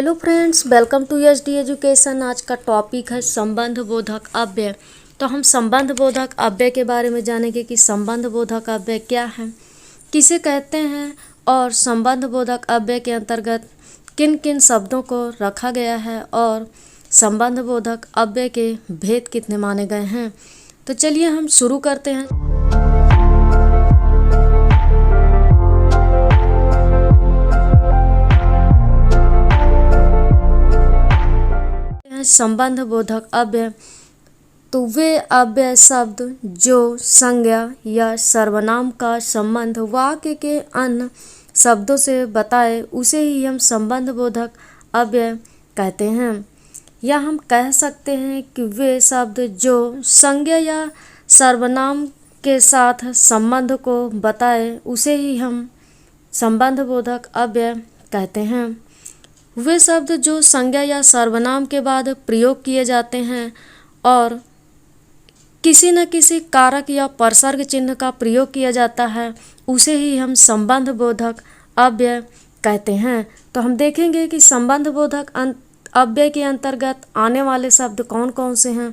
Hello friends, welcome to HD education. आज का topic है संबंध बोधक अव्यय। तो हम संबंध बोधक अव्यय के बारे में जानेंगे कि संबंध बोधक अव्यय क्या है, किसे कहते हैं और संबंध बोधक अव्यय के अंतर्गत किन किन शब्दों को रखा गया है और संबंध बोधक अव्यय के भेद कितने माने गए हैं। तो चलिए हम शुरू करते हैं। संबंध बोधक अव्यय तो वे अव्यय शब्द जो संज्ञा या सर्वनाम का संबंध वाक्य के अन्य शब्दों से बताए उसे ही हम संबंध बोधक अव्यय कहते हैं। या हम कह सकते हैं कि वे शब्द जो संज्ञा या सर्वनाम के साथ संबंध को बताए उसे ही हम संबंध बोधक अव्यय कहते हैं। वे शब्द जो संज्ञा या सर्वनाम के बाद प्रयोग किए जाते हैं और किसी न किसी कारक या परसर्ग चिन्ह का प्रयोग किया जाता है उसे ही हम संबंध बोधक अव्यय कहते हैं। तो हम देखेंगे कि संबंध बोधक अव्यय के अंतर्गत आने वाले शब्द कौन कौन से हैं।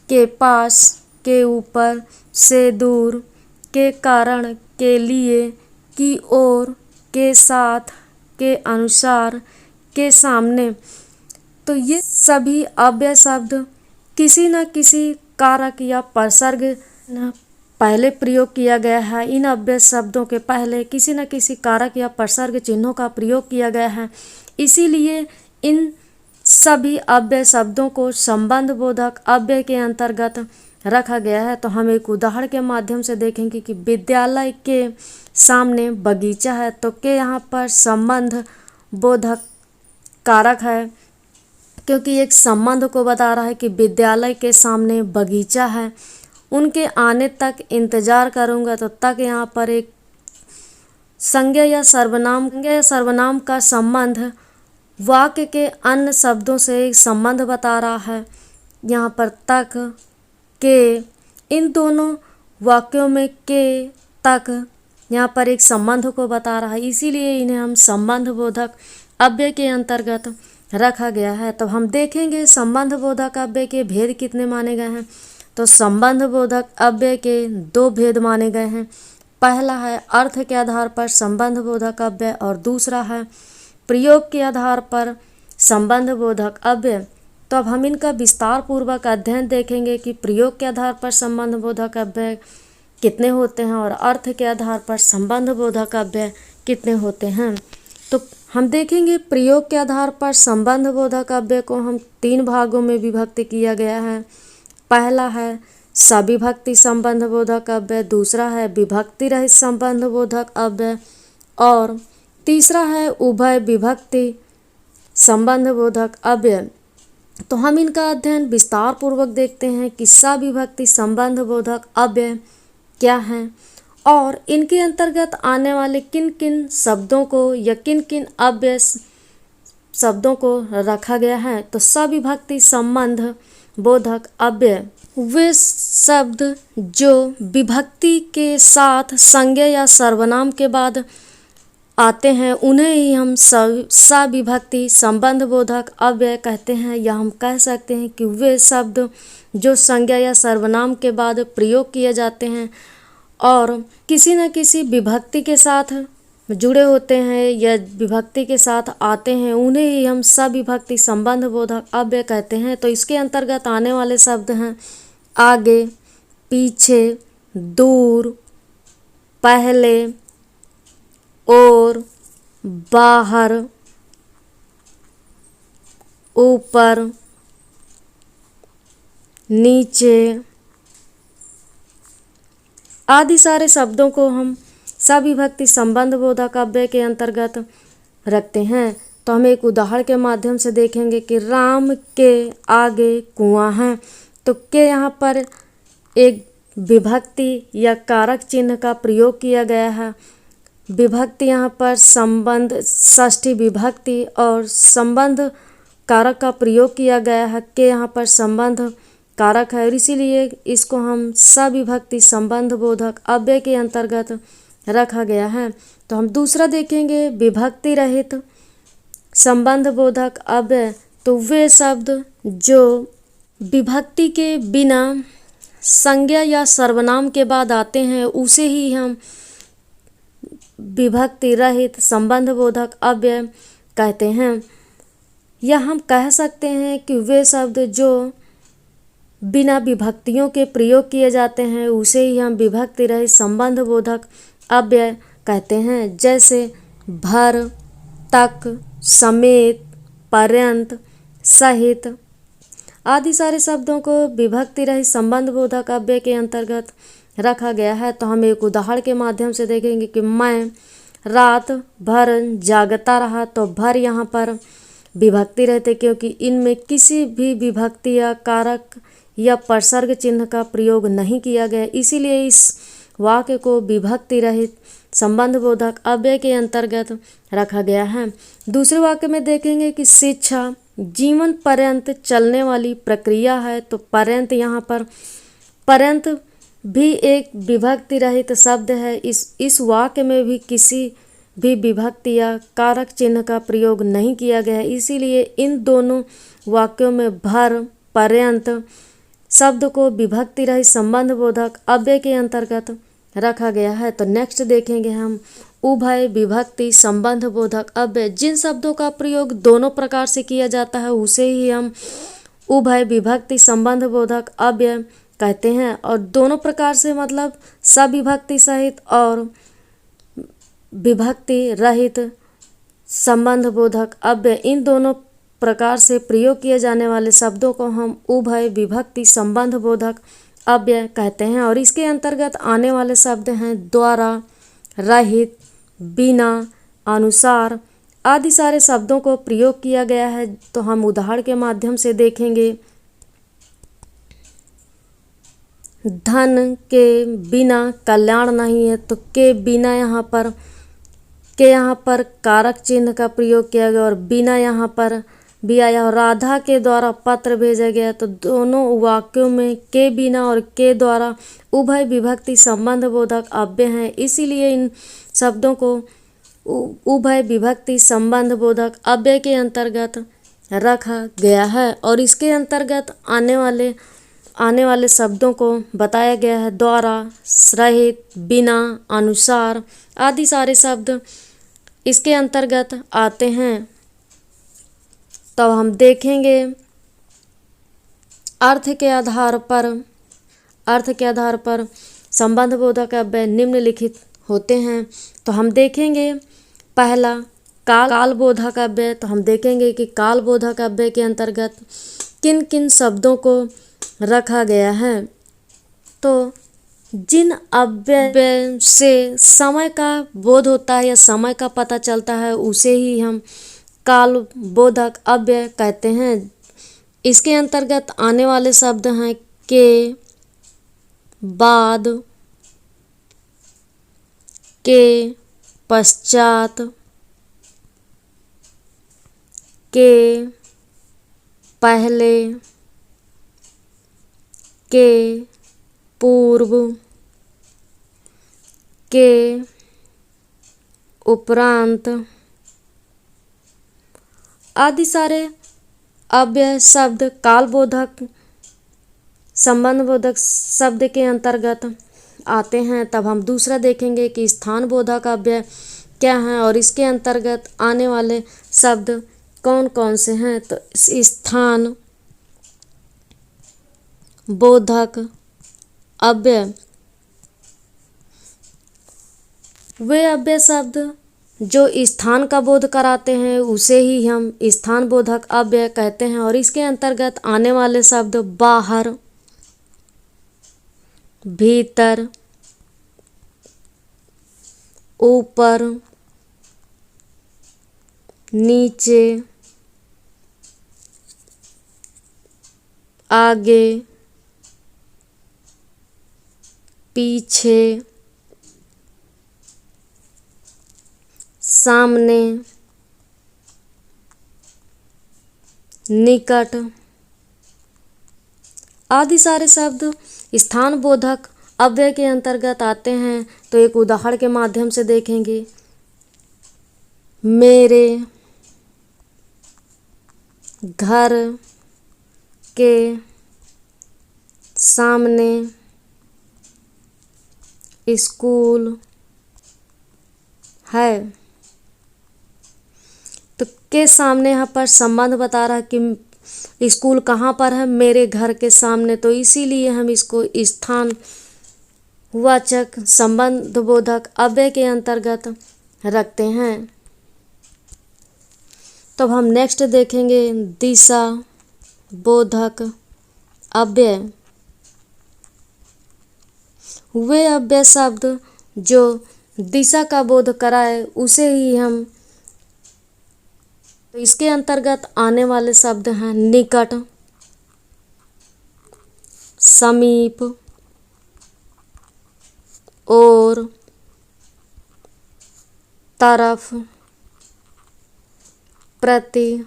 के पास, के ऊपर, से दूर, के कारण, के लिए, की ओर, के साथ, के अनुसार, के सामने। तो ये सभी अव्यय शब्द किसी न किसी कारक या परसर्ग पहले प्रयोग किया गया है। इन अव्यय शब्दों के पहले किसी न किसी कारक या परसर्ग चिन्हों का प्रयोग किया गया है, इसीलिए इन सभी अव्यय शब्दों को संबंध बोधक अव्यय के अंतर्गत रखा गया है। तो हम एक उदाहरण के माध्यम से देखेंगे कि विद्यालय के सामने बगीचा है। तो के यहाँ पर संबंध बोधक कारक है क्योंकि एक संबंध को बता रहा है कि विद्यालय के सामने बगीचा है, उनके आने तक इंतजार करूंगा। तो तक यहाँ पर एक संज्ञा या सर्वनाम का संबंध वाक्य के अन्य शब्दों से एक संबंध बता रहा है। यहाँ पर तक, के, इन दोनों वाक्यों में के, तक यहाँ पर एक संबंध को बता रहा है, इसीलिए इन्हें हम संबंध बोधक अव्यय के अंतर्गत रखा गया है। तो हम देखेंगे संबंध बोधक अव्यय के भेद कितने माने गए हैं। तो संबंध बोधक अव्यय के दो भेद माने गए हैं। पहला है अर्थ के आधार पर संबंध बोधक अव्यय और दूसरा है प्रयोग के आधार पर संबंध बोधक अव्यय। तो अब हम इनका विस्तार पूर्वक अध्ययन देखेंगे कि प्रयोग के आधार पर संबंध बोधक अव्यय कितने होते हैं और अर्थ के आधार पर संबंध बोधक अव्यय कितने होते हैं। तो हम देखेंगे प्रयोग के आधार पर संबंध बोधक अव्यय को हम तीन भागों में विभक्त किया गया है। पहला है सविभक्ति संबंध बोधक अव्यय, दूसरा है विभक्ति रहित संबंध बोधक अव्यय और तीसरा है उभय विभक्ति संबंध बोधक अव्यय। तो हम इनका अध्ययन विस्तार पूर्वक देखते हैं कि सविभक्ति संबंध बोधक अव्यय क्या है और इनके अंतर्गत आने वाले किन किन शब्दों को या किन किन अव्यय शब्दों को रखा गया है। तो सविभक्ति संबंध बोधक अव्यय वे शब्द जो विभक्ति के साथ संज्ञा या सर्वनाम के बाद आते हैं उन्हें ही हम सविभक्ति संबंध बोधक अव्यय कहते हैं। या हम कह सकते हैं कि वे शब्द जो संज्ञा या सर्वनाम के बाद प्रयोग किए जाते हैं और किसी न किसी विभक्ति के साथ जुड़े होते हैं या विभक्ति के साथ आते हैं उन्हें ही हम सविभक्ति संबंध बोधक अव्यय कहते हैं। तो इसके अंतर्गत आने वाले शब्द हैं आगे, पीछे, दूर, पहले, और, बाहर, ऊपर, नीचे आदि सारे शब्दों को हम सविभक्ति संबंध बोधक अव्यय के अंतर्गत रखते हैं। तो हम एक उदाहरण के माध्यम से देखेंगे कि राम के आगे कुआं है। तो के यहाँ पर एक विभक्ति या कारक चिन्ह का प्रयोग किया गया है। विभक्ति यहाँ पर संबंध षष्ठी विभक्ति और संबंध कारक का प्रयोग किया गया है। के यहाँ पर संबंध कारक है और इसीलिए इसको हम सविभक्ति संबंध बोधक अव्यय के अंतर्गत रखा गया है। तो हम दूसरा देखेंगे विभक्ति रहित संबंध बोधक अव्यय तो वे शब्द जो विभक्ति के बिना संज्ञा या सर्वनाम के बाद आते हैं उसे ही हम विभक्ति रहित संबंध बोधक अव्यय कहते हैं। या हम कह सकते हैं कि वे शब्द जो बिना विभक्तियों के प्रयोग किए जाते हैं उसे ही हम विभक्ति रहित संबंध बोधक अव्यय कहते हैं। जैसे भर, तक, समेत, पर्यंत, सहित आदि सारे शब्दों को विभक्ति रहित संबंध बोधक अव्यय के अंतर्गत रखा गया है। तो हम एक उदाहरण के माध्यम से देखेंगे कि मैं रात भर जागता रहा। तो भर यहाँ पर विभक्ति रहते क्योंकि इनमें किसी भी विभक्ति या कारक या प्रसर्ग चिन्ह का प्रयोग नहीं किया गया, इसीलिए इस वाक्य को विभक्ति रहित संबंध बोधक अव्यय के अंतर्गत रखा गया है। दूसरे वाक्य में देखेंगे कि शिक्षा जीवन पर्यंत चलने वाली प्रक्रिया है। तो पर्यंत यहाँ पर पर्यंत भी एक विभक्ति रहित शब्द है। इस वाक्य में भी किसी भी विभक्ति या कारक चिन्ह का प्रयोग नहीं किया गया है, इसीलिए इन दोनों वाक्यों में भर, पर्यंत शब्द को विभक्ति रहित संबंध बोधक अव्यय के अंतर्गत रखा गया है। तो नेक्स्ट देखेंगे हम उभय विभक्ति संबंध बोधक अव्यय। जिन शब्दों का प्रयोग दोनों प्रकार से किया जाता है उसे ही हम उभय विभक्ति संबंध बोधक अव्यय कहते हैं। और दोनों प्रकार से मतलब सविभक्ति सहित और विभक्ति रहित संबंध बोधक अव्यय, इन दोनों प्रकार से प्रयोग किए जाने वाले शब्दों को हम उभय विभक्ति संबंध बोधक अव्यय कहते हैं। और इसके अंतर्गत आने वाले शब्द हैं द्वारा, रहित, बिना, अनुसार आदि सारे शब्दों को प्रयोग किया गया है। तो हम उदाहरण के माध्यम से देखेंगे। धन के बिना कल्याण नहीं है। तो के बिना यहाँ पर कारक चिन्ह का प्रयोग किया गया और बिना यहाँ पर भी आया और राधा के द्वारा पत्र भेजा गया। तो दोनों वाक्यों में के बिना और के द्वारा उभय विभक्ति संबंध बोधक अव्यय हैं, इसीलिए इन शब्दों को उभय विभक्ति संबंध बोधक अव्यय के अंतर्गत रखा गया है। और इसके अंतर्गत आने वाले शब्दों को बताया गया है द्वारा, रहित, बिना, अनुसार आदि सारे शब्द इसके अंतर्गत आते हैं। तो हम देखेंगे अर्थ के आधार पर संबंध बोधक अव्यय निम्नलिखित होते हैं। तो हम देखेंगे पहला काल बोधक अव्यय। तो हम देखेंगे कि काल बोधक अव्यय के अंतर्गत किन किन शब्दों को रखा गया है। तो जिन अव्यय से समय का बोध होता है या समय का पता चलता है उसे ही हम काल बोधक अव्यय कहते हैं। इसके अंतर्गत आने वाले शब्द हैं के, बाद, के पश्चात, के पहले, के पूर्व, के उपरांत आदि सारे अव्यय शब्द कालबोधक संबंध बोधक शब्द के अंतर्गत आते हैं। तब हम दूसरा देखेंगे कि स्थान बोधक अव्यय क्या हैं और इसके अंतर्गत आने वाले शब्द कौन कौन से हैं। तो स्थान बोधक अव्यय वे अव्यय शब्द जो स्थान का बोध कराते हैं उसे ही हम स्थान बोधक अव्यय कहते हैं। और इसके अंतर्गत आने वाले शब्द बाहर, भीतर, ऊपर, नीचे, आगे, पीछे, सामने, निकट आदि सारे शब्द स्थान बोधक अव्यय के अंतर्गत आते हैं। तो एक उदाहरण के माध्यम से देखेंगे। मेरे, घर के सामने स्कूल है। तो के सामने यहाँ पर संबंध बता रहा है कि स्कूल कहाँ पर है, मेरे घर के सामने, तो इसीलिए हम इसको स्थान वाचक संबंध बोधक अव्यय के अंतर्गत रखते हैं। तो अब हम नेक्स्ट देखेंगे दिशा बोधक अव्यय। वे अव्यय शब्द जो दिशा का बोध कराए उसे ही हम, तो इसके अंतर्गत आने वाले शब्द हैं निकट, समीप, और, तरफ, प्रति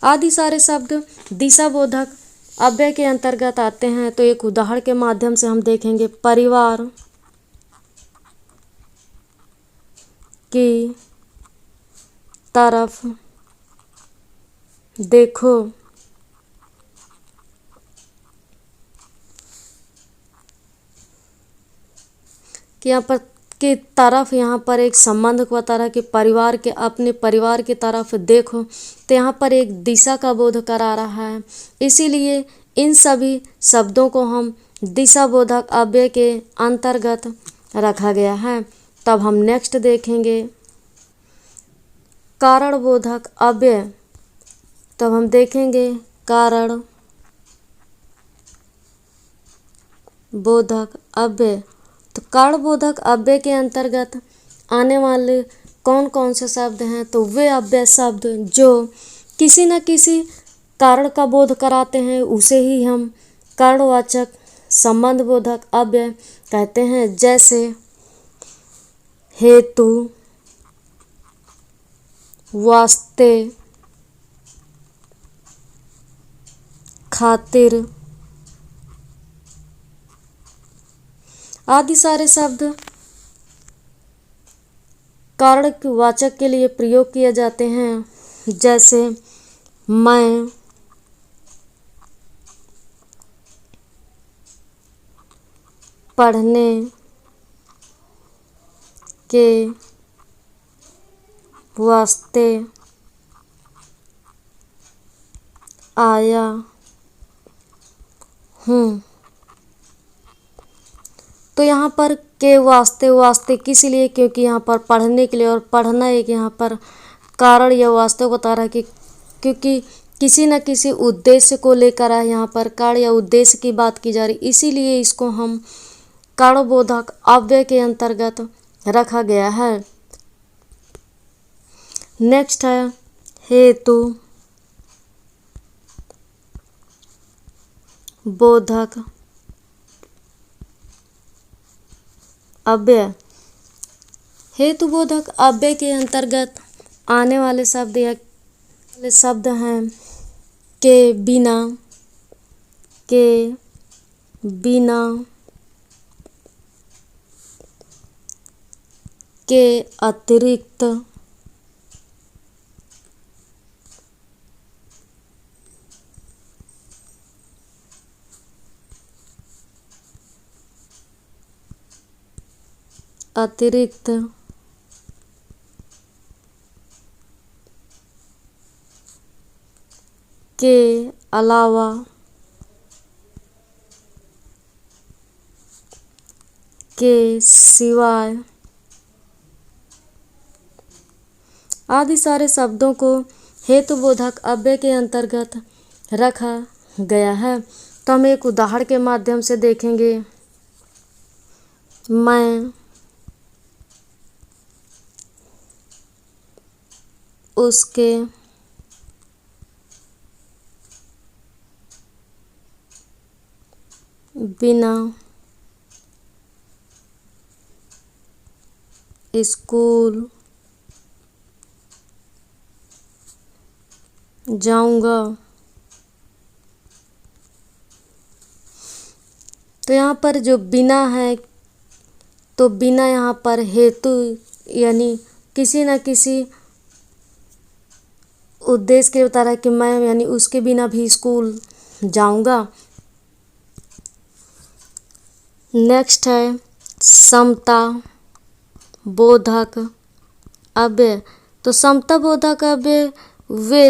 आदि सारे शब्द दिशा बोधक अव्यय के अंतर्गत आते हैं। तो एक उदाहरण के माध्यम से हम देखेंगे परिवार की तरफ देखो। कि यहाँ पर की तरफ यहाँ पर एक संबंध को बता रहा है कि परिवार के, अपने परिवार की तरफ देखो, तो यहाँ पर एक दिशा का बोध करा रहा है। इसीलिए इन सभी शब्दों को हम दिशा बोधक अव्यय के अंतर्गत रखा गया है। तब हम नेक्स्ट देखेंगे कारण बोधक अव्यय। तब हम देखेंगे कारण बोधक अव्यय। तो कारण बोधक अव्यय के अंतर्गत आने वाले कौन कौन से शब्द हैं, तो वे अव्यय शब्द जो किसी न किसी कारण का बोध कराते हैं उसे ही हम कारणवाचक संबंध बोधक अव्यय कहते हैं। जैसे हेतु, वास्ते, खातिर आदि सारे शब्द कारण वाचक के लिए प्रयोग किए जाते हैं। जैसे मैं, पढ़ने के वास्ते आया हूँ। तो यहाँ पर के वास्ते, वास्ते किस लिए, क्योंकि यहाँ पर पढ़ने के लिए, और पढ़ना एक यहाँ पर कारण या वास्तव बता रहा है कि क्योंकि किसी न किसी उद्देश्य को लेकर है, यहाँ पर कार्य या उद्देश्य की बात की जा रही, इसीलिए इसको हम कारणबोधक अव्यय के अंतर्गत रखा गया है। नेक्स्ट है हेतु बोधक अव्यय। हेतु बोधक अव्यय के अंतर्गत आने वाले शब्द या शब्द हैं के बिना, के बिना, के अतिरिक्त, अतिरिक्त, के अलावा, के सिवाय आदि सारे शब्दों को हेतुबोधक अव्यय के अंतर्गत रखा गया है। तो हम एक उदाहरण के माध्यम से देखेंगे मैं, उसके, बिना, स्कूल जाऊंगा। तो यहाँ पर जो बिना है, तो बिना यहाँ पर हेतु यानी किसी न किसी उद्देश्य के बता रहा है कि मैं यानी उसके बिना भी स्कूल जाऊंगा। नेक्स्ट है समता बोधक अव्यय। तो समता बोधक अव्यय वे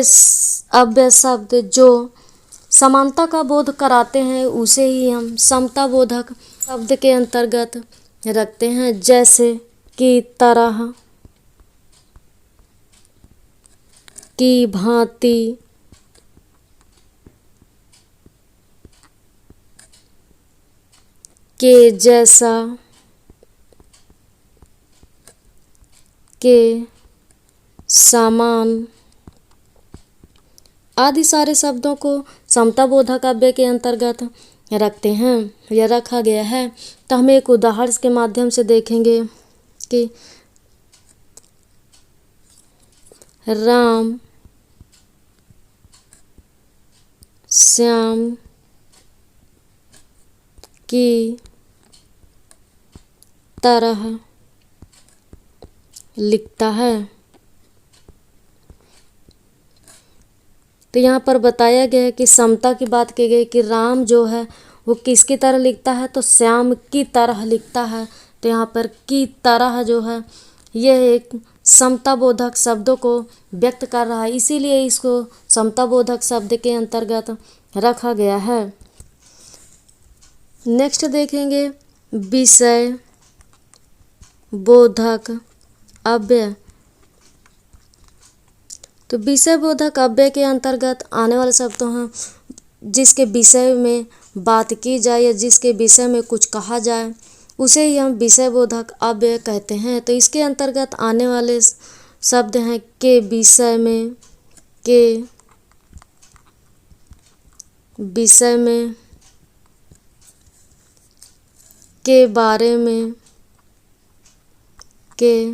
अव्यय शब्द जो समानता का बोध कराते हैं उसे ही हम समता बोधक शब्द के अंतर्गत रखते हैं। जैसे कि तरह, की भांति, के जैसा, के समान आदि सारे शब्दों को समता बोधक अव्यय के अंतर्गत रखते हैं या रखा गया है। तो हम एक उदाहरण के माध्यम से देखेंगे कि राम श्याम की तरह लिखता है। तो यहाँ पर बताया गया है कि समता की बात की गई कि राम जो है वो किसकी तरह लिखता है, तो श्याम की तरह लिखता है। तो यहाँ पर की तरह जो है यह एक समता बोधक शब्दों को व्यक्त कर रहा है, इसीलिए इसको समता बोधक शब्द के अंतर्गत रखा गया है। नेक्स्ट देखेंगे विषय बोधक अव्यय। तो विषय बोधक अव्यय के अंतर्गत आने वाले शब्द हैं जिसके विषय में बात की जाए या जिसके विषय में कुछ कहा जाए उसे ही हम विषय बोधक अव्यय कहते हैं। तो इसके अंतर्गत आने वाले शब्द हैं के विषय में, के विषय में, के बारे में, के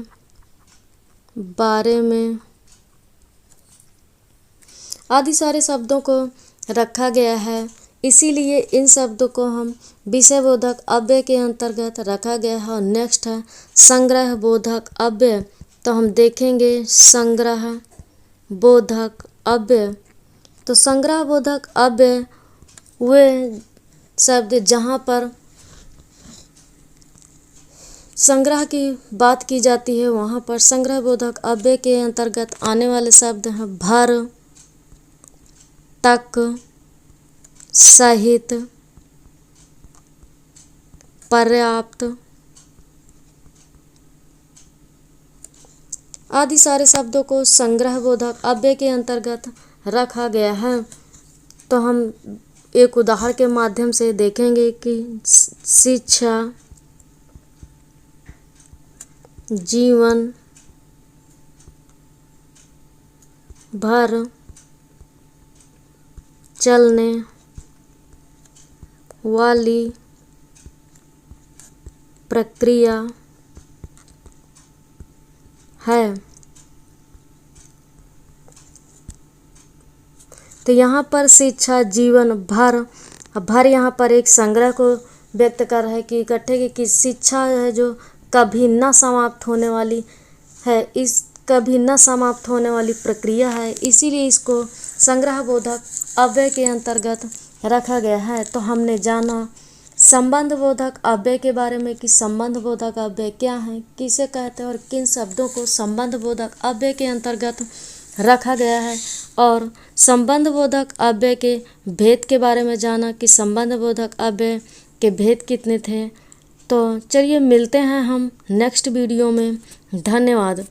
बारे में आदि सारे शब्दों को रखा गया है, इसीलिए इन शब्दों को हम विषय बोधक अव्यय के अंतर्गत रखा गया है। और नेक्स्ट है संग्रह बोधक अव्यय। तो हम देखेंगे संग्रह बोधक अव्यय। तो संग्रह बोधक अव्यय वे शब्द जहाँ पर संग्रह की बात की जाती है वहाँ पर संग्रह बोधक अव्यय के अंतर्गत आने वाले शब्द हैं भर, तक, सहित, पर्याप्त आदि सारे शब्दों को संग्रह बोधक अव्यय के अंतर्गत रखा गया है। तो हम एक उदाहरण के माध्यम से देखेंगे कि शिक्षा, जीवन भर, चलने वाली प्रक्रिया है। तो यहाँ पर शिक्षा, जीवन भर, भर यहाँ पर एक संग्रह को व्यक्त कर रहा है कि इकट्ठे की शिक्षा है जो कभी न समाप्त होने वाली है, इस कभी न समाप्त होने वाली प्रक्रिया है, इसीलिए इसको संग्रह बोधक अव्यय के अंतर्गत रखा गया है। तो हमने जाना संबंध बोधक अव्यय के बारे में कि संबंध बोधक अव्यय क्या है, किसे कहते हैं और किन शब्दों को संबंध बोधक अव्यय के अंतर्गत रखा गया है, और संबंध बोधक अव्यय के भेद के बारे में जाना कि संबंध बोधक अव्यय के भेद कितने थे। तो चलिए मिलते हैं हम नेक्स्ट वीडियो में। धन्यवाद।